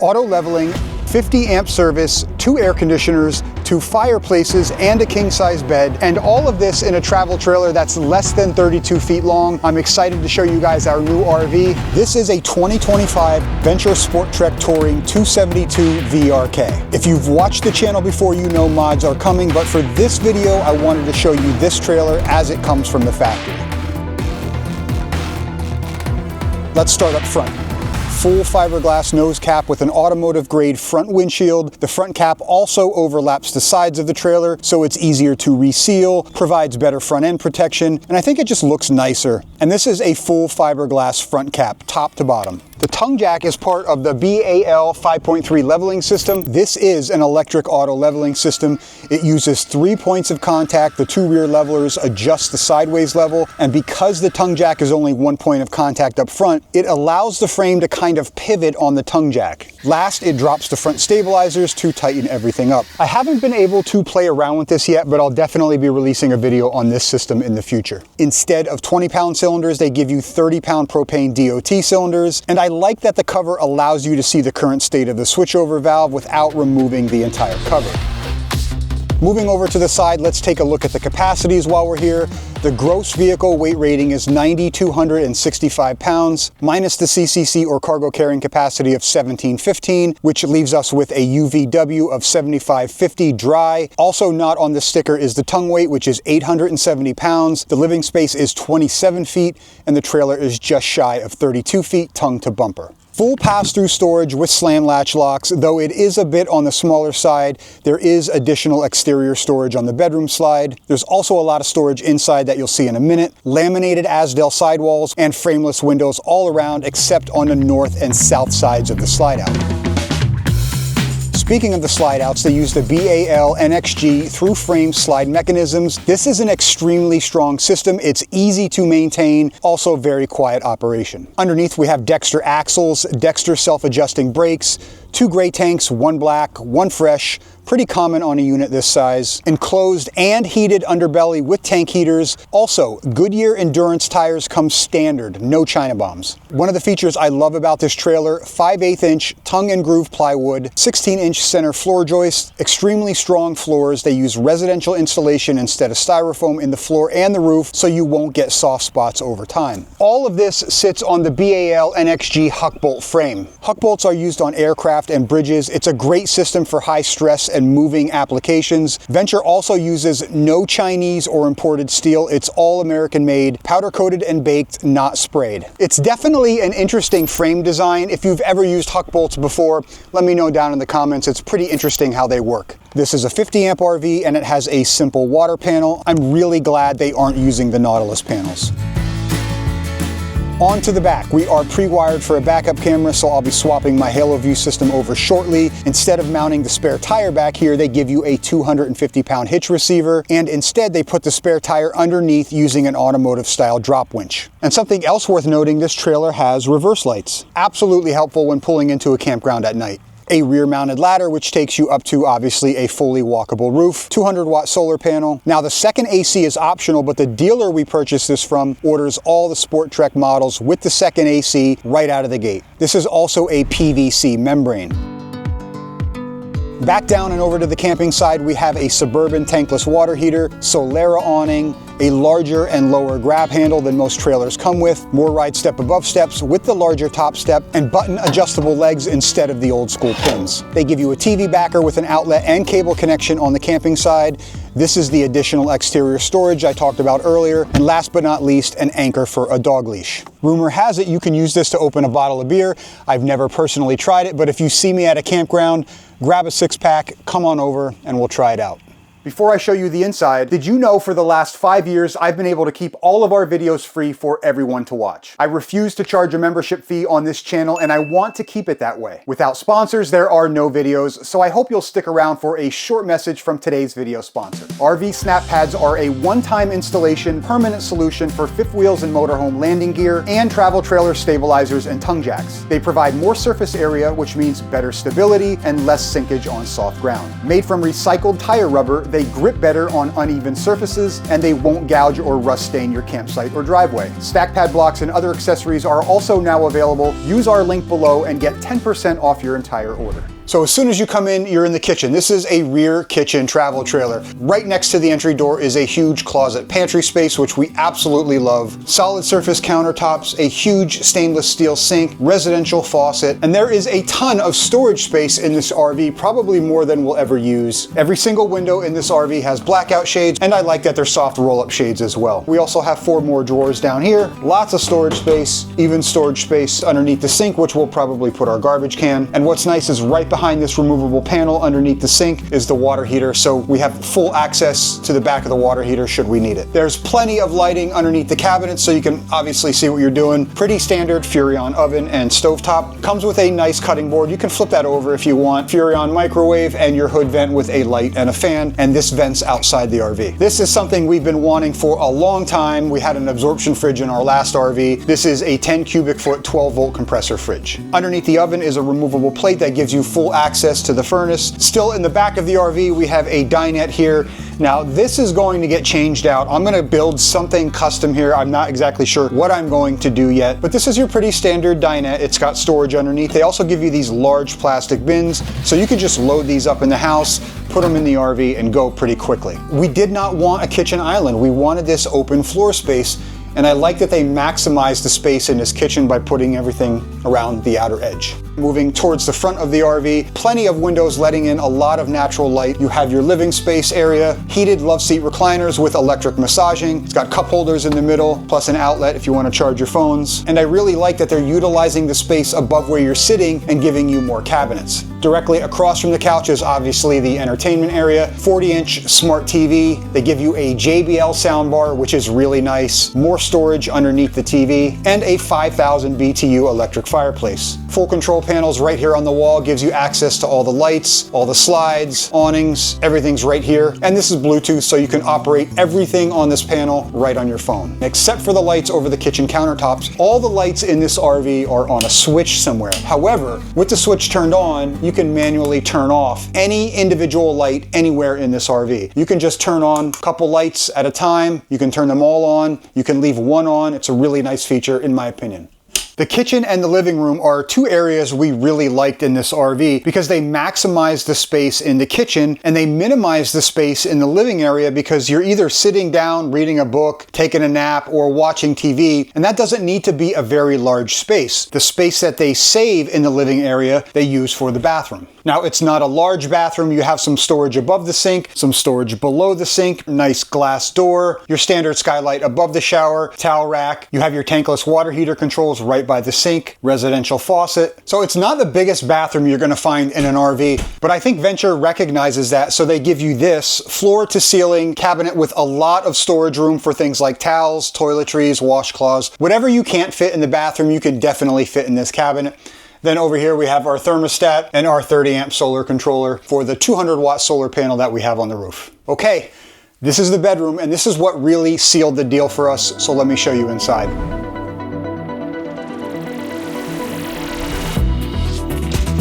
Auto leveling, 50 amp service, 2 air conditioners, 2 fireplaces, and a king-size bed, and all of this in a travel trailer that's less than 32 feet long. I'm excited to show you guys our new RV. This is a 2025 Venture Sporttrek Touring 272 VRK. If you've watched the channel before, you know mods are coming, but for this video, I wanted to show you this trailer as it comes from the factory. Let's start up front. Full fiberglass nose cap with an automotive grade front windshield. The front cap also overlaps the sides of the trailer, so it's easier to reseal, provides better front end protection, and I think it just looks nicer. And this is a full fiberglass front cap, top to bottom. The tongue jack is part of the BAL 5.3 leveling system. This is an electric auto leveling system. It uses 3 points of contact. The 2 rear levelers adjust the sideways level, and because the tongue jack is only 1 point of contact up front, it allows the frame to kind of pivot on the tongue jack. Last, it drops the front stabilizers to tighten everything up. I haven't been able to play around with this yet, but I'll definitely be releasing a video on this system in the future. Instead of 20-pound cylinders, they give you 30-pound propane DOT cylinders, and I like that the cover allows you to see the current state of the switchover valve without removing the entire cover. Moving over to the side, let's take a look at the capacities while we're here. The gross vehicle weight rating is 9,265 pounds, minus the CCC or cargo carrying capacity of 1,715, which leaves us with a UVW of 7,550 dry. Also not on the sticker is the tongue weight, which is 870 pounds. The living space is 27 feet, and the trailer is just shy of 32 feet, tongue to bumper. Full pass-through storage with slam latch locks. Though it is a bit on the smaller side, there is additional exterior storage on the bedroom slide. There's also a lot of storage inside that you'll see in a minute. Laminated Asdel sidewalls and frameless windows all around except on the north and south sides of the slide out. Speaking of the slide outs, they use the BAL NXG through frame slide mechanisms. This is an extremely strong system. It's easy to maintain, also very quiet operation. Underneath we have Dexter axles, Dexter self-adjusting brakes, 2 gray tanks, 1 black, 1 fresh, pretty common on a unit this size. Enclosed and heated underbelly with tank heaters. Also, Goodyear Endurance tires come standard, no China bombs. One of the features I love about this trailer, 5/8 inch tongue and groove plywood, 16 inch center floor joists, extremely strong floors. They use residential insulation instead of styrofoam in the floor and the roof, so you won't get soft spots over time. All of this sits on the BAL NXG huck bolt frame. Huck bolts are used on aircraft and bridges. It's a great system for high stress and moving applications. Venture also uses no Chinese or imported steel. It's all American made, powder coated and baked, not sprayed. It's definitely an interesting frame design. If you've ever used huck bolts before, let me know down in the comments. It's pretty interesting how they work. This is a 50 amp RV and it has a simple water panel. I'm really glad they aren't using the Nautilus panels. On to the back. We are pre-wired for a backup camera, so I'll be swapping my Halo View system over shortly. Instead of mounting the spare tire back here, they give you a 250-pound hitch receiver, and instead they put the spare tire underneath using an automotive-style drop winch. And something else worth noting, this trailer has reverse lights. Absolutely helpful when pulling into a campground at night. A rear-mounted ladder, which takes you up to, obviously, a fully walkable roof, 200-watt solar panel. Now, the second AC is optional, but the dealer we purchased this from orders all the Sporttrek models with the second AC right out of the gate. This is also a PVC membrane. Back down and over to the camping side, we have a Suburban tankless water heater, Solera awning, a larger and lower grab handle than most trailers come with, more ride step above steps with the larger top step, and button adjustable legs instead of the old school pins. They give you a TV backer with an outlet and cable connection on the camping side. This is the additional exterior storage I talked about earlier, and last but not least, an anchor for a dog leash. Rumor has it you can use this to open a bottle of beer. I've never personally tried it, but if you see me at a campground, grab a 6-pack, come on over, and we'll try it out. Before I show you the inside, did you know for the last 5 years I've been able to keep all of our videos free for everyone to watch? I refuse to charge a membership fee on this channel, and I want to keep it that way. Without sponsors, there are no videos, so I hope you'll stick around for a short message from today's video sponsor. RV Snappads are a one-time installation, permanent solution for fifth wheels and motorhome landing gear, and travel trailer stabilizers and tongue jacks. They provide more surface area, which means better stability and less sinkage on soft ground. Made from recycled tire rubber, they they grip better on uneven surfaces, and they won't gouge or rust stain your campsite or driveway. Stack pad blocks and other accessories are also now available. Use our link below and get 10% off your entire order. So as soon as you come in, you're in the kitchen. This is a rear kitchen travel trailer. Right next to the entry door is a huge closet pantry space, which we absolutely love. Solid surface countertops, a huge stainless steel sink, residential faucet, and there is a ton of storage space in this RV, probably more than we'll ever use. Every single window in this RV has blackout shades, and I like that they're soft roll-up shades as well. We also have 4 more drawers down here, lots of storage space, even storage space underneath the sink, which we'll probably put our garbage can. And what's nice is right behind this removable panel underneath the sink is the water heater, so we have full access to the back of the water heater should we need it. There's plenty of lighting underneath the cabinets, so you can obviously see what you're doing. Pretty standard Furrion oven and stovetop. Comes with a nice cutting board. You can flip that over if you want. Furrion microwave and your hood vent with a light and a fan, and this vents outside the RV. This is something we've been wanting for a long time. We had an absorption fridge in our last RV. This is a 10 cubic foot 12 volt compressor fridge. Underneath the oven is a removable plate that gives you full access to the furnace. Still in the back of the RV, we have a dinette here. Now this is going to get changed out. I'm going to build something custom here. I'm not exactly sure what I'm going to do yet, but this is your pretty standard dinette. It's got storage underneath. They also give you these large plastic bins, so you can just load these up in the house, put them in the RV, and go pretty quickly. We did not want a kitchen island. We wanted this open floor space, and I like that they maximize the space in this kitchen by putting everything around the outer edge. Moving towards the front of the RV, plenty of windows letting in a lot of natural light. You have your living space area, heated love seat recliners with electric massaging. It's got cup holders in the middle, plus an outlet if you want to charge your phones. And I really like that they're utilizing the space above where you're sitting and giving you more cabinets. Directly across from the couch is obviously the entertainment area. 40-inch smart TV. They give you a JBL soundbar, which is really nice. More storage underneath the TV, and a 5,000 BTU electric fireplace. Full control panels right here on the wall gives you access to all the lights, all the slides, awnings, everything's right here. And this is Bluetooth, so you can operate everything on this panel right on your phone. Except for the lights over the kitchen countertops, all the lights in this RV are on a switch somewhere. However, with the switch turned on, you can manually turn off any individual light anywhere in this RV. You can just turn on a couple lights at a time. You can turn them all on. You can leave one on. It's a really nice feature in my opinion. The kitchen and the living room are 2 areas we really liked in this RV because they maximize the space in the kitchen and they minimize the space in the living area because you're either sitting down, reading a book, taking a nap, or watching TV, and that doesn't need to be a very large space. The space that they save in the living area, they use for the bathroom. Now, it's not a large bathroom. You have some storage above the sink, some storage below the sink, nice glass door, your standard skylight above the shower, towel rack. You have your tankless water heater controls right by the sink, residential faucet. So it's not the biggest bathroom you're going to find in an RV, but I think Venture recognizes that, so they give you this floor to ceiling cabinet with a lot of storage room for things like towels, toiletries, washcloths. Whatever you can't fit in the bathroom, you can definitely fit in this cabinet. Then over here we have our thermostat and our 30 amp solar controller for the 200 watt solar panel that we have on the roof. Okay, this is the bedroom, and this is what really sealed the deal for us, so let me show you inside.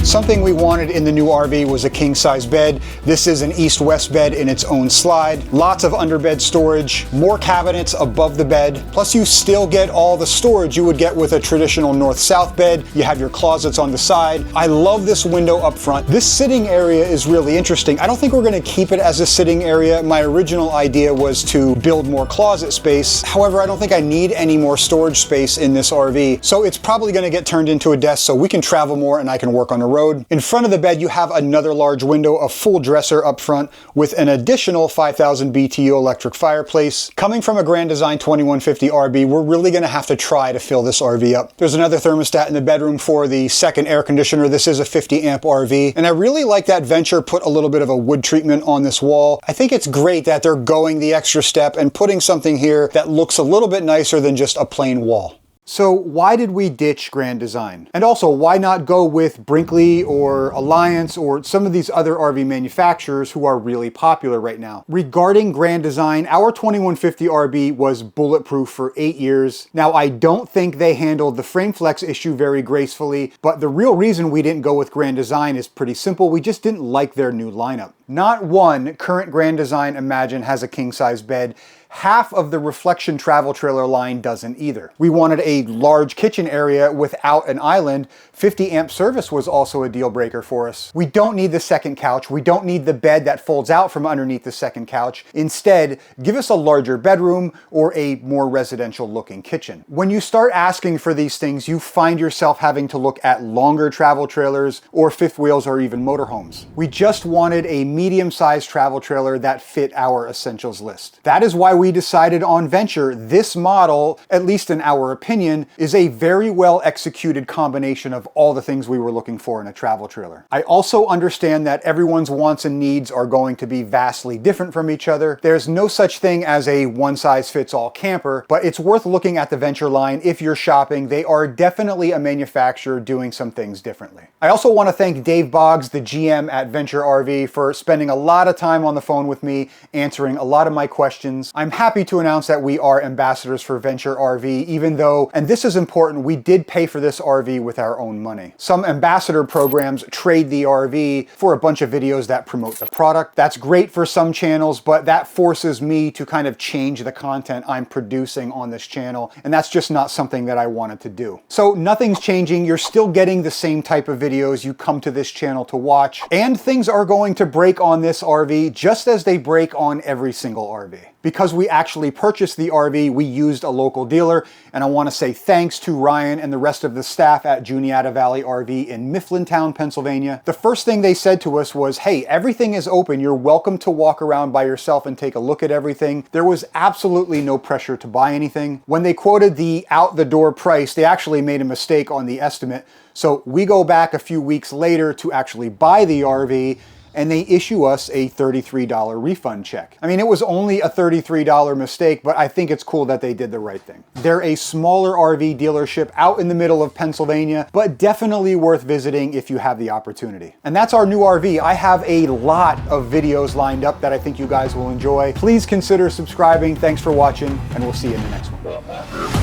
Something we wanted in the new RV was a king-size bed. This is an east-west bed in its own slide. Lots of underbed storage, more cabinets above the bed. Plus you still get all the storage you would get with a traditional north-south bed. You have your closets on the side. I love this window up front. This sitting area is really interesting. I don't think we're gonna keep it as a sitting area. My original idea was to build more closet space. However, I don't think I need any more storage space in this RV. So it's probably gonna get turned into a desk so we can travel more and I can work on the road. In front of the bed, you have another large window, a full dresser up front with an additional 5,000 BTU electric fireplace. Coming from a Grand Design 2150 RV, we're really gonna have to try to fill this RV up. There's another thermostat in the bedroom for the second air conditioner. This is a 50 amp RV, and I really like that Venture put a little bit of a wood treatment on this wall. I think it's great that they're going the extra step and putting something here that looks a little bit nicer than just a plain wall. So why did we ditch Grand Design? And also, why not go with Brinkley or Alliance or some of these other RV manufacturers who are really popular right now? Regarding Grand Design, our 2150 RV was bulletproof for 8 years. Now, I don't think they handled the frame flex issue very gracefully, but the real reason we didn't go with Grand Design is pretty simple. We just didn't like their new lineup. Not one current Grand Design Imagine has a king-size bed. Half of the Reflection travel trailer line doesn't either. We wanted a large kitchen area without an island. 50 amp service was also a deal breaker for us. We don't need the second couch. We don't need the bed that folds out from underneath the second couch. Instead, give us a larger bedroom or a more residential looking kitchen. When you start asking for these things, you find yourself having to look at longer travel trailers or fifth wheels or even motorhomes. We just wanted a medium-sized travel trailer that fit our essentials list. That is why we decided on Venture. This model, at least in our opinion, is a very well executed combination of all the things we were looking for in a travel trailer. I also understand that everyone's wants and needs are going to be vastly different from each other. There's no such thing as a one-size-fits-all camper, but it's worth looking at the Venture line if you're shopping. They are definitely a manufacturer doing some things differently. I also want to thank Dave Boggs, the GM at Venture RV, for spending a lot of time on the phone with me, answering a lot of my questions. I'm happy to announce that we are ambassadors for Venture RV, even though, and this is important, we did pay for this RV with our own money. Some ambassador programs trade the RV for a bunch of videos that promote the product. That's great for some channels, but that forces me to kind of change the content I'm producing on this channel, and that's just not something that I wanted to do. So nothing's changing. You're still getting the same type of videos you come to this channel to watch, and things are going to break on this RV just as they break on every single RV. Because we actually purchased the RV, we used a local dealer, and I want to say thanks to Ryan and the rest of the staff at Juniata Valley RV in Mifflintown, Pennsylvania. The first thing they said to us was, hey, everything is open. You're welcome to walk around by yourself and take a look at everything. There was absolutely no pressure to buy anything. When they quoted the out-the-door price, they actually made a mistake on the estimate. So we go back a few weeks later to actually buy the RV, and they issue us a $33 refund check. I mean, it was only a $33 mistake, but I think it's cool that they did the right thing. They're a smaller RV dealership out in the middle of Pennsylvania, but definitely worth visiting if you have the opportunity. And that's our new RV. I have a lot of videos lined up that I think you guys will enjoy. Please consider subscribing. Thanks for watching, and we'll see you in the next one.